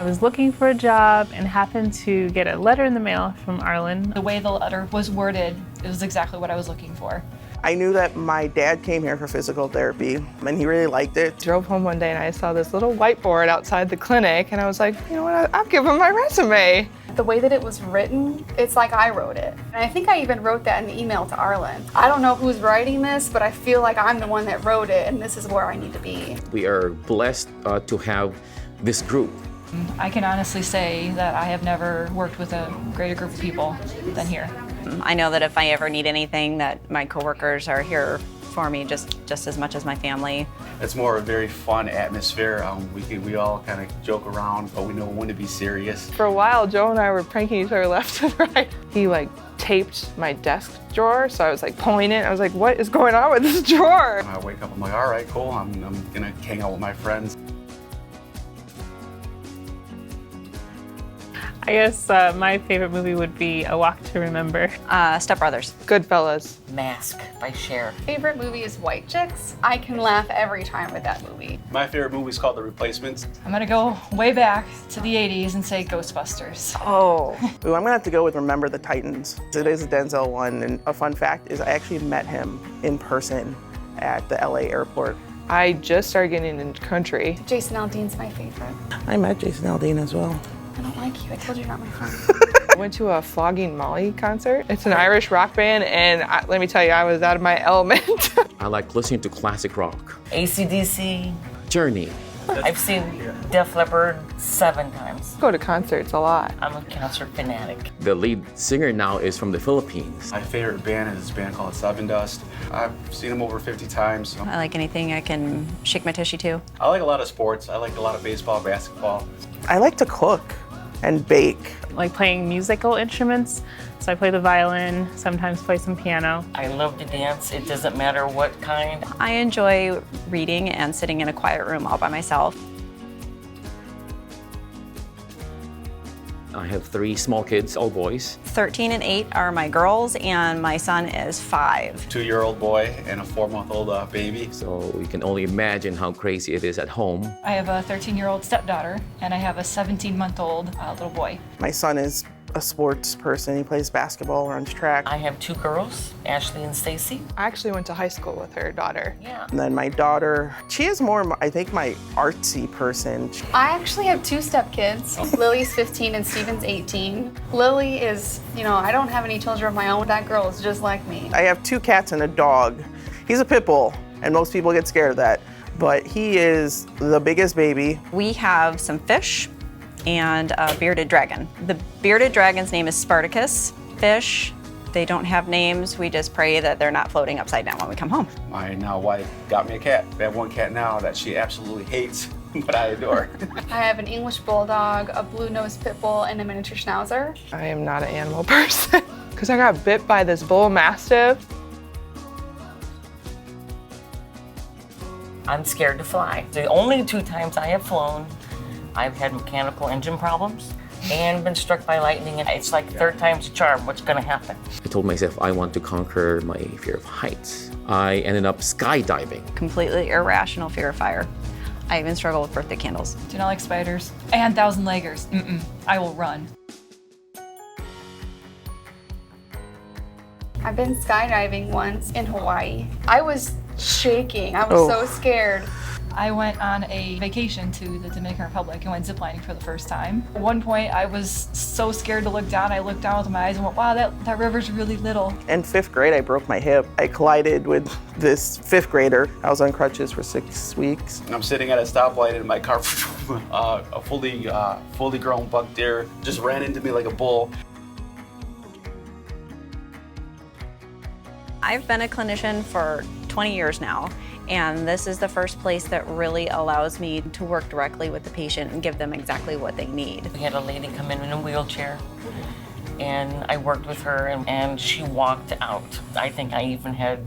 was looking for a job and happened to get a letter in the mail from Arlen. The way the letter was worded, it was exactly what I was looking for. I knew that my dad came here for physical therapy, and he really liked it. Drove home one day and I saw this little whiteboard outside the clinic, and I was like, you know what, I'll give him my resume. The way that it was written, it's like I wrote it. And I think I even wrote that in the email to Arlen. I don't know who's writing this, but I feel like I'm the one that wrote it, and this is where I need to be. We are blessed to have this group. I can honestly say that I have never worked with a greater group of people than here. I know that if I ever need anything, that my coworkers are here for me just as much as my family. It's more a very fun atmosphere. We all kind of joke around, but we know when to be serious. For a while, Joe and I were pranking each other left and right. He taped my desk drawer, so I was pulling it. I was like, what is going on with this drawer? I wake up, I'm like, all right, cool. I'm gonna hang out with my friends. I guess my favorite movie would be A Walk to Remember. Step Brothers. Goodfellas. Mask by Cher. Favorite movie is White Chicks. I can laugh every time with that movie. My favorite movie is called The Replacements. I'm gonna go way back to the 80s and say Ghostbusters. Oh. Ooh, I'm gonna have to go with Remember the Titans. It is a Denzel one, and a fun fact is I actually met him in person at the LA airport. I just started getting into country. Jason Aldean's my favorite. I met Jason Aldean as well. I don't like you. I told you you're not my friend. I went to a Flogging Molly concert. It's an Irish rock band, and let me tell you, I was out of my element. I like listening to classic rock. AC/DC. Journey. I've seen Def Leppard 7 times. Go to concerts a lot. I'm a concert fanatic. The lead singer now is from the Philippines. My favorite band is a band called Seven Dust. I've seen them over 50 times. I like anything I can shake my tushy to. I like a lot of sports. I like a lot of baseball, basketball. I like to cook and bake. Like playing musical instruments. So I play the violin, sometimes play some piano. I love to dance. It doesn't matter what kind. I enjoy reading and sitting in a quiet room all by myself. I have 3 small kids, all boys. 13 and 8 are my girls, and my son is 5. 2-year-old boy and a 4-month-old baby. So you can only imagine how crazy it is at home. I have a 13-year-old stepdaughter, and I have a 17-month-old little boy. My son is a sports person. He plays basketball, runs track. I have 2 girls, Ashley and Stacy. I actually went to high school with her daughter. Yeah. And then my daughter, she is more, I think, my artsy person. I actually have 2 stepkids. Lily's 15 and Steven's 18. Lily is, I don't have any children of my own. That girl is just like me. I have 2 cats and a dog. He's a pit bull, and most people get scared of that. But he is the biggest baby. We have some fish and a bearded dragon. The bearded dragon's name is Spartacus. Fish, they don't have names. We just pray that they're not floating upside down when we come home. My now wife got me a cat. I have 1 cat now that she absolutely hates, but I adore. I have an English bulldog, a blue-nosed pit bull, and a miniature schnauzer. I am not an animal person because I got bit by this bull mastiff. I'm scared to fly. The only 2 times I have flown, I've had mechanical engine problems and been struck by lightning, and it's like 3rd time's a charm. What's gonna happen? I told myself I want to conquer my fear of heights. I ended up skydiving. Completely irrational fear of fire. I even struggle with birthday candles. Do not like spiders and thousand-leggers. I will run. I've been skydiving once in Hawaii. I was shaking. I was so scared. I went on a vacation to the Dominican Republic and went ziplining for the first time. At one point, I was so scared to look down. I looked down with my eyes and went, wow, that river's really little. In 5th grade, I broke my hip. I collided with this 5th grader. I was on crutches for 6 weeks. I'm sitting at a stoplight in my car. A fully grown buck deer just ran into me like a bull. I've been a clinician for 20 years now, and this is the first place that really allows me to work directly with the patient and give them exactly what they need. We had a lady come in a wheelchair, and I worked with her, and she walked out. I think I even had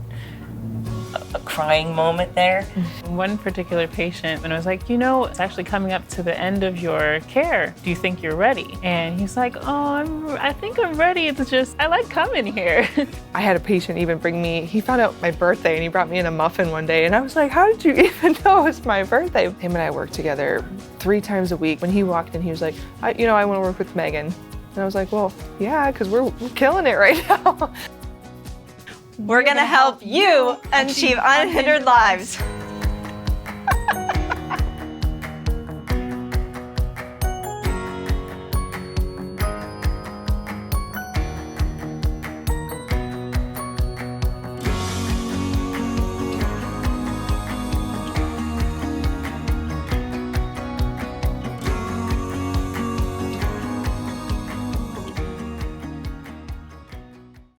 a crying moment there. One particular patient, and I was like, you know, it's actually coming up to the end of your care. Do you think you're ready? And he's like, oh, I think I'm ready. It's just, I like coming here. I had a patient even bring me, he found out my birthday and he brought me in a muffin one day and I was like, how did you even know it was my birthday? Him and I worked together 3 times a week. When he walked in, he was like, I want to work with Megan. And I was like, well, yeah, because we're killing it right now. We're gonna help you achieve unhindered lives.